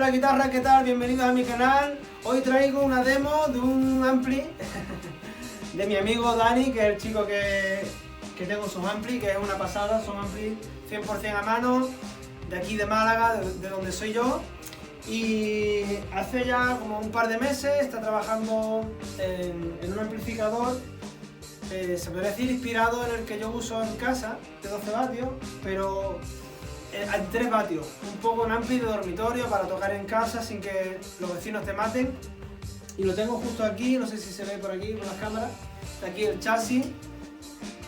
la guitarra, ¿qué tal? Bienvenidos a mi canal. Hoy traigo una demo de un ampli de mi amigo Dani, que es el chico que tengo sus ampli, que es una pasada. Son ampli 100% a mano, de aquí de Málaga, de donde soy yo. Y hace ya como un par de meses está trabajando en un amplificador, se podría decir inspirado en el que yo uso en casa, de 12 vatios, pero en 3 vatios, un poco un ampli de dormitorio para tocar en casa sin que los vecinos te maten. Y lo tengo justo aquí, no sé si se ve por aquí con las cámaras, está aquí el chasis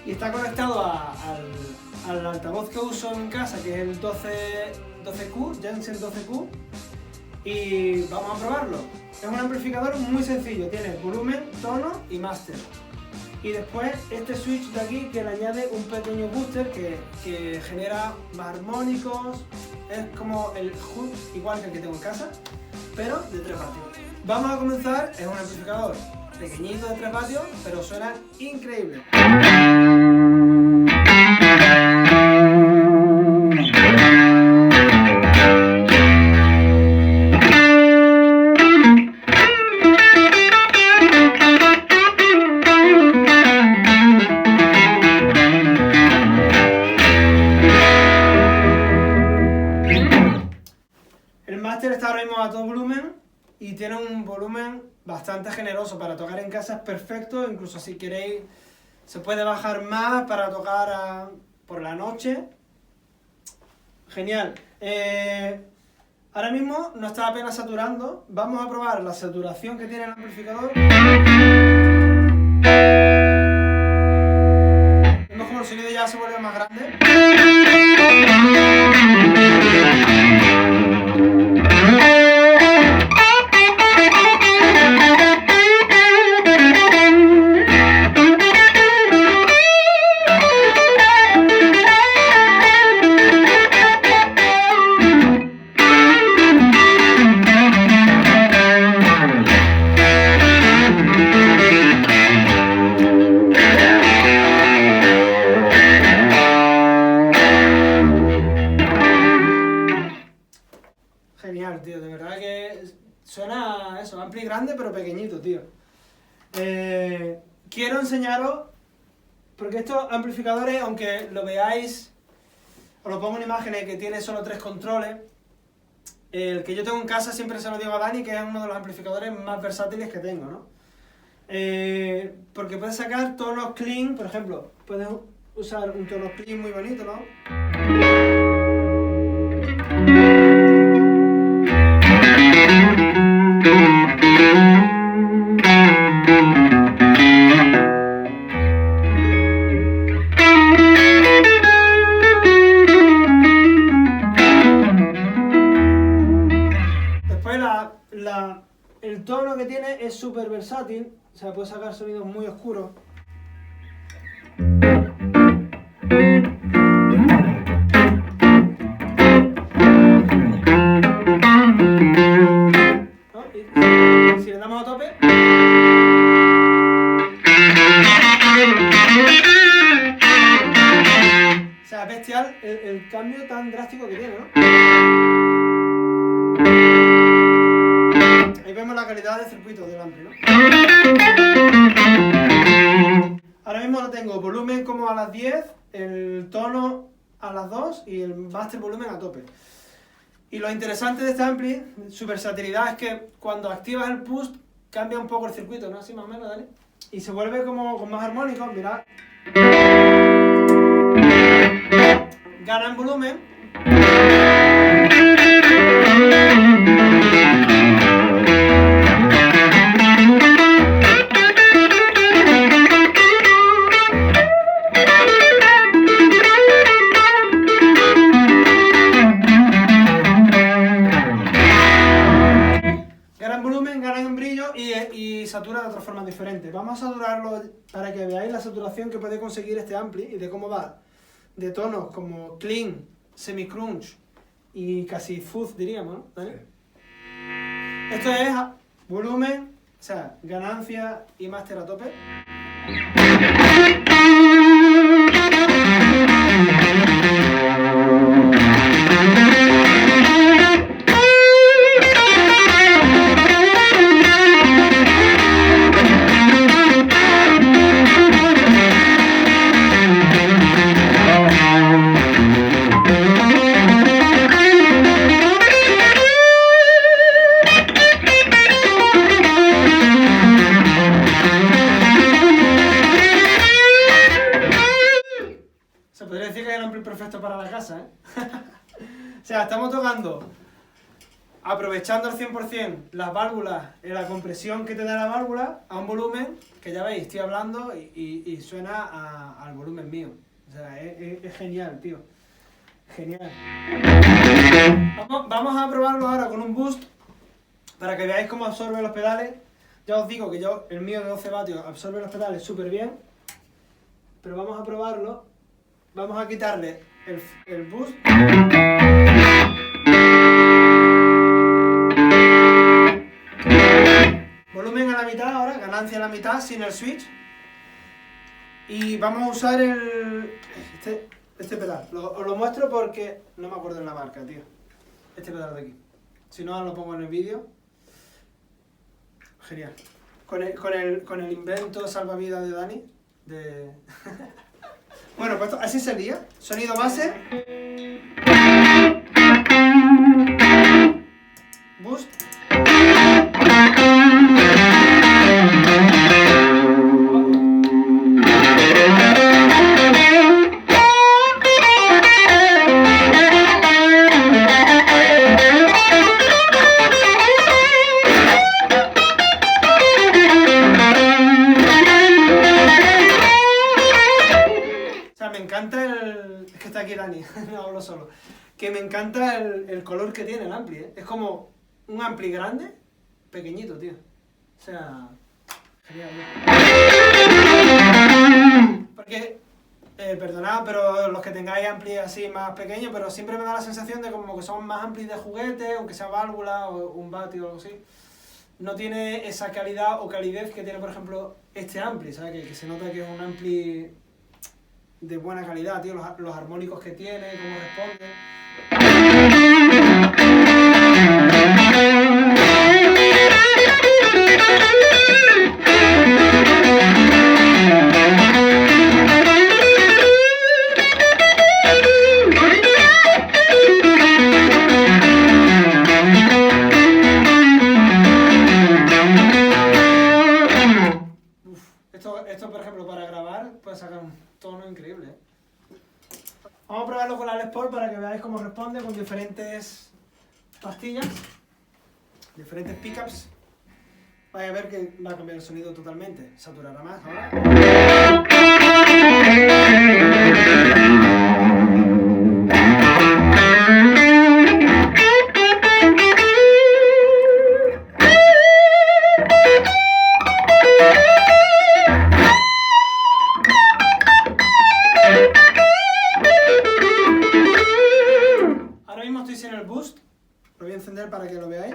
y está conectado al altavoz que uso en casa, que es el 12Q, Jensen 12Q, y vamos a probarlo. Es un amplificador muy sencillo, tiene volumen, tono y máster. Y después este switch de aquí que le añade un pequeño booster que genera más armónicos. Es como el HUD igual que el que tengo en casa, pero de 3 vatios. Vamos a comenzar, es un amplificador pequeñito de 3 vatios, pero suena increíble. El máster está ahora mismo a todo volumen y tiene un volumen bastante generoso para tocar en casa, es perfecto. Incluso si queréis se puede bajar más para tocar por la noche. Genial. Ahora mismo no está apenas saturando. Vamos a probar la saturación que tiene el amplificador. Vemos como el sonido ya se vuelve más grande. Genial, tío, de verdad que suena eso, ampli grande pero pequeñito, tío. Quiero enseñaros, porque estos amplificadores, aunque lo veáis, os lo pongo en imágenes, que tiene solo 3 controles. El que yo tengo en casa siempre se lo digo a Dani, que es uno de los amplificadores más versátiles que tengo, ¿no? Porque puedes sacar tonos clean, por ejemplo, puedes usar un tono clean muy bonito, ¿no? Después el tono que tiene es súper versátil, o sea, puede sacar sonidos muy oscuros. ¿No? Y si le damos a tope, o sea, bestial el cambio tan drástico que tiene, ¿no? Ahí vemos la calidad del circuito del ampli, ¿no? Ahora mismo lo tengo volumen como a las 10, el tono a las 2 y el master volumen a tope. Y lo interesante de este ampli, su versatilidad, es que cuando activas el push cambia un poco el circuito, ¿no? Así más o menos, ¿vale? Y se vuelve como con más armónicos, mirad. Gana en volumen. Ganan en brillo y satura de otra forma diferente. Vamos a saturarlo para que veáis la saturación que puede conseguir este ampli y de cómo va de tonos como clean, semi-crunch y casi fuzz, diríamos, ¿no? ¿Vale? Sí. Esto es volumen, o sea, ganancia y máster a tope. perfecto para la casa, ¿eh? O sea, estamos tocando, aprovechando al 100% las válvulas, la compresión que te da la válvula a un volumen que ya veis, estoy hablando y suena al volumen mío. O sea, es genial, tío. Genial. Vamos a probarlo ahora con un boost para que veáis cómo absorbe los pedales. Ya os digo que el mío de 12 vatios absorbe los pedales súper bien. Pero vamos a probarlo. Vamos a quitarle el boost. Volumen a la mitad ahora, ganancia a la mitad sin el switch. Y vamos a usar este pedal. Os lo muestro porque no me acuerdo de la marca, tío. Este pedal de aquí. Si no, lo pongo en el vídeo. Genial. Con el invento salvavidas de Dani. Bueno, pues así sería. Sonido base. Boost. Es que está aquí Dani, no hablo solo. Que me encanta el color que tiene el ampli, ¿eh? Es como un ampli grande, pequeñito, tío. O sea, genial, ¿no? Porque, perdonad, pero los que tengáis amplis así más pequeños, pero siempre me da la sensación de como que son más amplis de juguete, aunque sea válvula o un vatio o algo así. No tiene esa calidad o calidez que tiene, por ejemplo, este ampli, ¿sabes? Que se nota que es un ampli de buena calidad, tío, los armónicos que tiene, cómo responde. Esto, por ejemplo, para grabar, puede sacar un tono increíble, ¿eh? Vamos a probarlo con la Les Paul para que veáis cómo responde con diferentes pastillas, diferentes pickups. Vais a ver que va a cambiar el sonido totalmente, saturará más ahora. Estoy sin el boost, lo voy a encender para que lo veáis.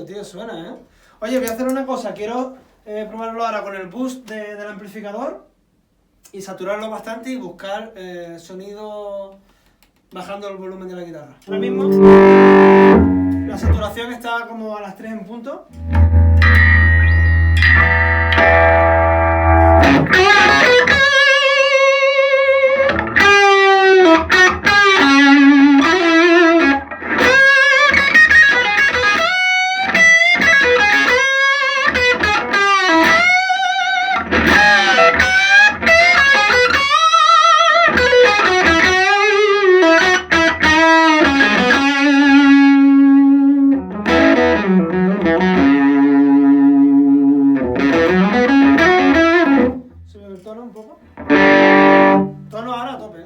Tío, suena, ¿eh? Oye, voy a hacer una cosa, quiero probarlo ahora con el boost del amplificador y saturarlo bastante y buscar sonido bajando el volumen de la guitarra. Ahora mismo la saturación está como a las 3 en punto. Tono ahora a tope,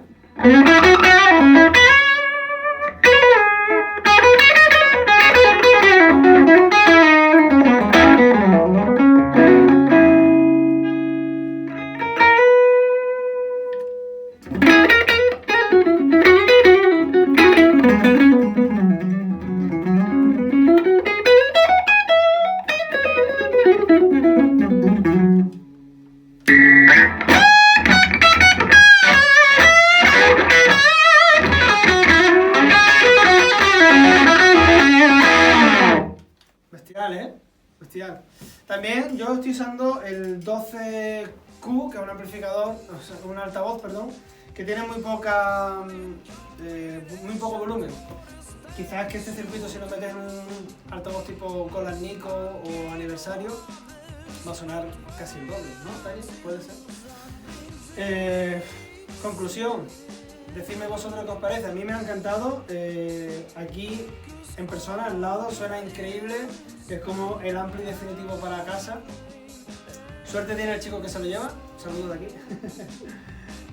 bestial. También yo estoy usando el 12Q, que es un amplificador, o sea, un altavoz, perdón, que tiene muy poco volumen. Quizás que este circuito, si lo metes en un altavoz tipo Colas Nico o aniversario, va a sonar casi el doble, ¿no? Puede ser. Conclusión, decidme vosotros qué os parece. A mí me ha encantado. Aquí en persona, al lado, suena increíble. Es como el ampli definitivo para casa. Suerte tiene el chico que se lo lleva. Saludos de aquí.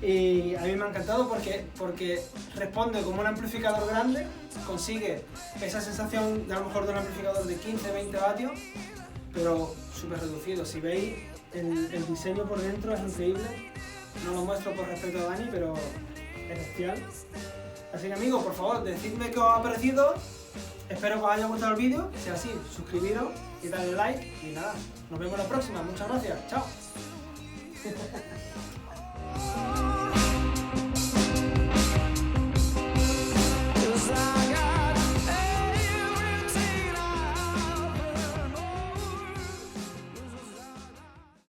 Y a mí me ha encantado porque responde como un amplificador grande, consigue esa sensación de a lo mejor de un amplificador de 15-20 vatios, pero súper reducido. Si veis, el diseño por dentro es increíble. No lo muestro por respeto a Dani, pero es bestial. Así que amigos, por favor, decidme qué os ha parecido. Espero que os haya gustado el vídeo. Si es así, suscribiros y darle like. Y nada, nos vemos la próxima. Muchas gracias. Chao.